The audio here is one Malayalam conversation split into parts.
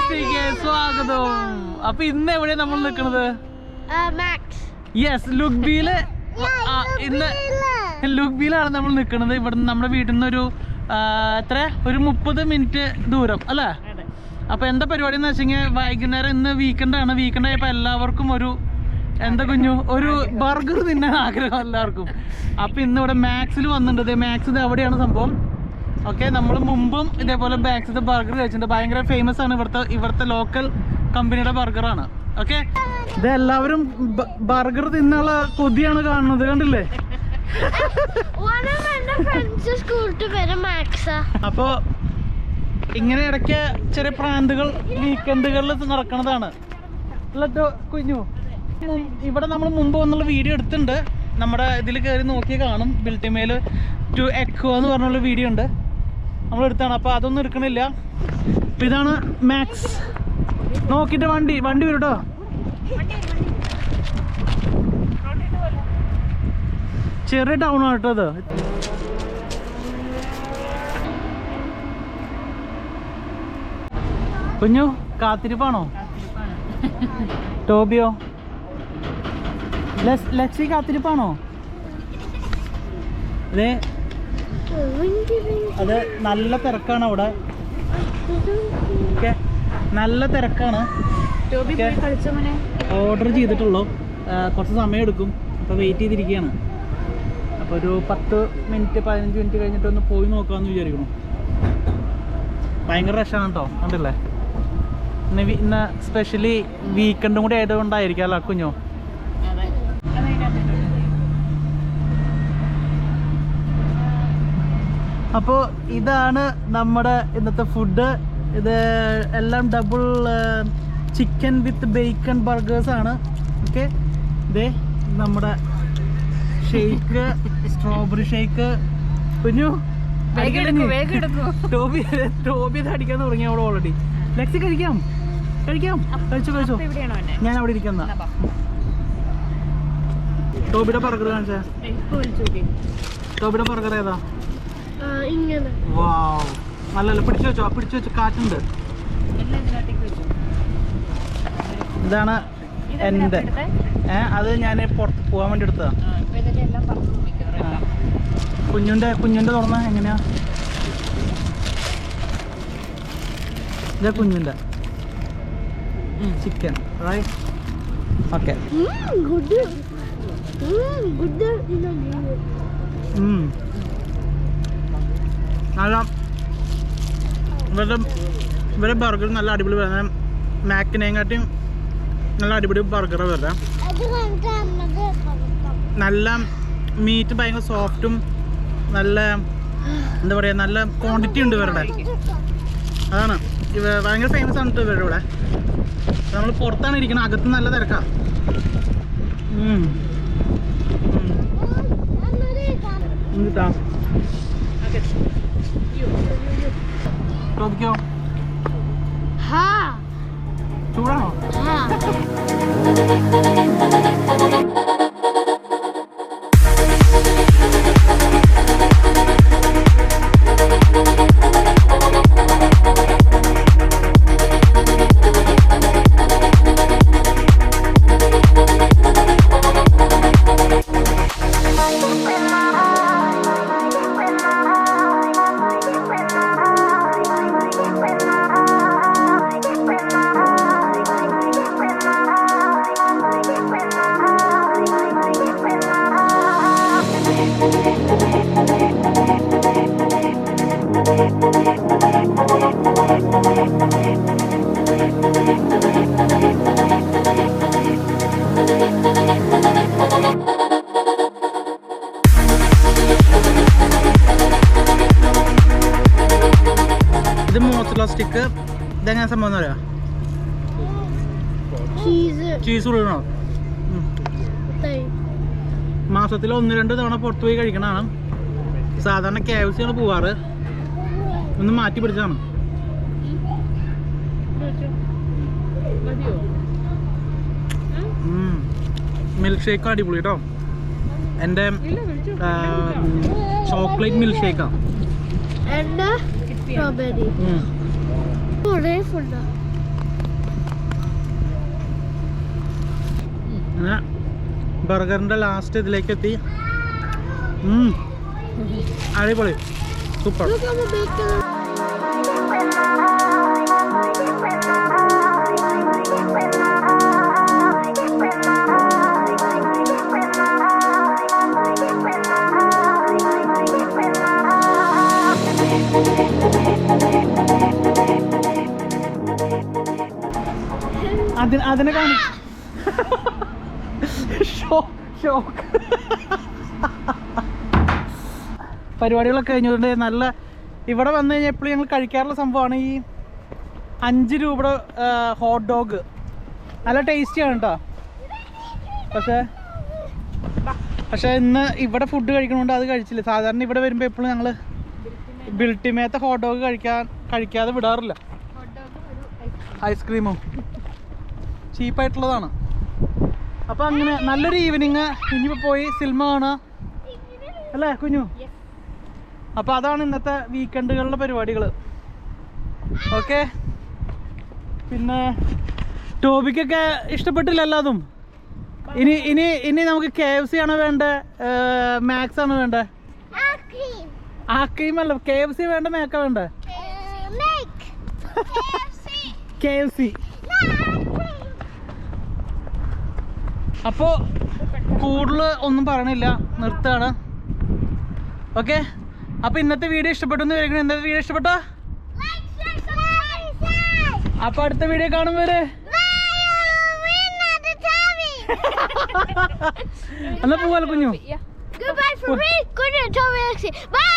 ഫാന്റാസ്റ്റിക് സ്വാഗതം. അപ്പൊ ഇന്ന് എവിടെയാ നമ്മൾ നിൽക്കുന്നത്? യെസ്, ലുക്ബിയില്. ഇന്ന് ലുക്ബിയിലാണ് നമ്മൾ നിൽക്കുന്നത്. ഇവിടെ നമ്മുടെ വീട്ടിൽ നിന്ന് ഒരു 30 മിനിറ്റ് ദൂരം അല്ലേ? അപ്പൊ എന്താ പരിപാടി എന്ന് വെച്ചെങ്കിൽ വൈകുന്നേരം ഇന്ന് വീക്കെൻഡ് ആണ്. വീക്കെൻഡ് ആയപ്പോ എല്ലാവർക്കും ഒരു ഒരു ബർഗർ തിന്നാൻ ആഗ്രഹം എല്ലാവർക്കും. അപ്പൊ ഇന്ന് ഇവിടെ മാക്സിൽ വന്നിട്ടുണ്ട്. മാക്സ് അവിടെയാണ് സംഭവം. ഓക്കെ, നമ്മൾ മുമ്പും ഇതേപോലെ മാക്സിന്റെ ബർഗർ കഴിച്ചിട്ടുണ്ട്. ഭയങ്കര ഫേമസ് ആണ് ഇവിടുത്തെ ലോക്കൽ കമ്പനിയുടെ ബർഗറാണ്. ഓക്കെ, ഇത് എല്ലാവരും ബർഗർ തിന്നുള്ള കൊതിയാണ് കാണുന്നത്, കണ്ടില്ലേ? അപ്പൊ ഇങ്ങനെ ഇടയ്ക്ക് ചെറിയ പ്രാന്തുകൾ വീക്കെൻഡുകളിൽ നടക്കണതാണ്. കുഞ്ഞു, ഇവിടെ നമ്മൾ മുമ്പ് വന്നുള്ള വീഡിയോ എടുത്തിട്ടുണ്ട്. നമ്മുടെ ഇതിൽ കയറി നോക്കി കാണും. ബിൽറ്റിമേല് ടു എക്കോ എന്ന് പറഞ്ഞുള്ള വീഡിയോ ഉണ്ട്, നമ്മൾ എടുത്താണ്. അപ്പോൾ അതൊന്നും എടുക്കണില്ല. അപ്പോൾ ഇതാണ് മാക്സ്. നോക്കിയിട്ട് വണ്ടി വരും കേട്ടോ. ചെറിയ ടൗൺ ആണ് കേട്ടോ അത്. കുഞ്ഞു കാത്തിരിപ്പാണോ? ടോബിയോ ലക്ഷ്മി കാത്തിരിപ്പാണോ? അതെ, അത് നല്ല തിരക്കാണ് അവിടെ. ഓക്കെ, നല്ല തിരക്കാണ്. ഓർഡർ ചെയ്തിട്ടുള്ളൂ, കുറച്ച് സമയം എടുക്കും. അപ്പോൾ വെയിറ്റ് ചെയ്തിരിക്കുകയാണ്. അപ്പോൾ ഒരു 10 മിനിറ്റ് 15 മിനിറ്റ് കഴിഞ്ഞിട്ട് ഒന്ന് പോയി നോക്കാമെന്ന് വിചാരിക്കണം. ഭയങ്കര റഷാണ് കേട്ടോ, കണ്ടില്ലേ? ഇന്ന് സ്പെഷ്യലി വീക്കെൻഡും കൂടി ആയതുകൊണ്ടായിരിക്കും അല്ല കുഞ്ഞോ? അപ്പോൾ ഇതാണ് നമ്മുടെ ഇന്നത്തെ ഫുഡ്. ഇത് എല്ലാം ഡബിൾ ചിക്കൻ വിത്ത് ബേക്കൺ ബർഗേഴ്സാണ്. ഓക്കെ, ഇതേ നമ്മുടെ ഷേക്ക്, സ്ട്രോബെറി ഷേക്ക്. കുഞ്ഞു ടോബി ഇത് അടിക്കാൻ തുടങ്ങി അവിടെ ഓൾറെഡി. ലക്സി കഴിച്ചോ. ഞാൻ അവിടെ ഇരിക്കുന്ന ടോബിയുടെ ബർഗർ കാണിച്ചാ. ടോബിയുടെ ബർഗർ ഏതാ? വാവ്, നല്ലല്ലോ. പിടിച്ചു വെച്ചോ, കാറ്റുണ്ട്. ഇതാണ് എൻ്റെ. അത് ഞാൻ പുറത്ത് പോകാൻ വേണ്ടി എടുത്തതാ. കുഞ്ഞിൻ്റെ തുറന്ന എങ്ങനെയാ? ഇതാ കുഞ്ഞിൻ്റെ ചിക്കൻ. ഓക്കെ, നല്ല ഇവരുടെ ബർഗർ നല്ല അടിപൊളി വരുന്നത്. മാക്കിനെയും നല്ല അടിപൊളി ബർഗറാണ് വരുന്നത്. നല്ല മീറ്റ് ഭയങ്കര സോഫ്റ്റും നല്ല എന്താ പറയുക, നല്ല ക്വാണ്ടിറ്റി ഉണ്ട് ഇവരുടെ. അതാണ് ഭയങ്കര ഫേമസ് ആണ് ഇവരുടെ ഇവിടെ. നമ്മൾ പുറത്താണ് ഇരിക്കുന്നത്, അകത്ത് നല്ല തിരക്കാണ്. കിട്ടാ ചോദിക്കോ? ചൂടാണോ? ഇത് മോസറല്ല സ്റ്റിക്ക്. ഇതെങ്ങനെ സംഭവം എന്ന് പറയാ? ചീസ് ഉള്ളണോ? മാസത്തിൽ 1-2 തവണ പുറത്തു പോയി കഴിക്കണതാണ്. സാധാരണ KFC ആണ് പോവാറ്. ഒന്ന് മാറ്റി പിടിച്ചാണ്. മിൽക്ക് ഷേക്ക് അടിപൊളി കേട്ടോ. എൻ്റെ ചോക്ലേറ്റ് മിൽക്ക് ഷേക്കാണ്. strawberry. Food. ബർഗറിന്റെ ലാസ്റ്റ് ഇതിലേക്ക് എത്തി. അടിപൊളി, സൂപ്പർ. അതിനെ കാണും. പരിപാടികളൊക്കെ കഴിഞ്ഞുകൊണ്ട് നല്ല ഇവിടെ വന്നു കഴിഞ്ഞാൽ എപ്പോഴും ഞങ്ങൾ കഴിക്കാറുള്ള സംഭവമാണ് ഈ 5 രൂപയുടെ ഹോട്ട് ഡോഗ്. നല്ല ടേസ്റ്റിയാണ് കേട്ടോ. പക്ഷേ ഇന്ന് ഇവിടെ ഫുഡ് കഴിക്കണോണ്ട് അത് കഴിച്ചില്ല. സാധാരണ ഇവിടെ വരുമ്പോൾ എപ്പോഴും ഞങ്ങൾ ബിൽട്ടിമേത്തെ ഹോട്ട് ഡോഗ് കഴിക്കാതെ വിടാറില്ല. ഐസ്ക്രീമും ചീപ്പായിട്ടുള്ളതാണ്. അപ്പോൾ അങ്ങനെ നല്ലൊരു ഈവനിങ്. ഇനിയിപ്പോൾ പോയി സിനിമ കാണുക അല്ലേ കുഞ്ഞു? അപ്പോൾ അതാണ് ഇന്നത്തെ വീക്കെൻഡുകളുടെ പരിപാടികൾ. ഓക്കെ, പിന്നെ ടോബിക്കൊക്കെ ഇഷ്ടപ്പെട്ടില്ല എല്ലാതും. ഇനി നമുക്ക് KFC ആണോ വേണ്ടേ, മാക്സ് ആണോ വേണ്ടേ? ആക്രീം അല്ല, KFC വേണ്ട, മാക്ക വേണ്ടേ? KFC. അപ്പോൾ കൂടുതൽ ഒന്നും പറയണില്ല, നിർത്താണ്. ഓക്കെ, അപ്പോൾ ഇന്നത്തെ വീഡിയോ ഇഷ്ടപ്പെട്ടു എന്ന് വിചാരിക്കുന്നു. ഇന്നത്തെ വീഡിയോ ഇഷ്ടപ്പെട്ടോ? അപ്പോൾ അടുത്ത വീഡിയോ കാണും വരെ എന്നാ പോവാലോ കുഞ്ഞു. Goodbye for me. Good night. Bye.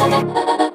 Thank you.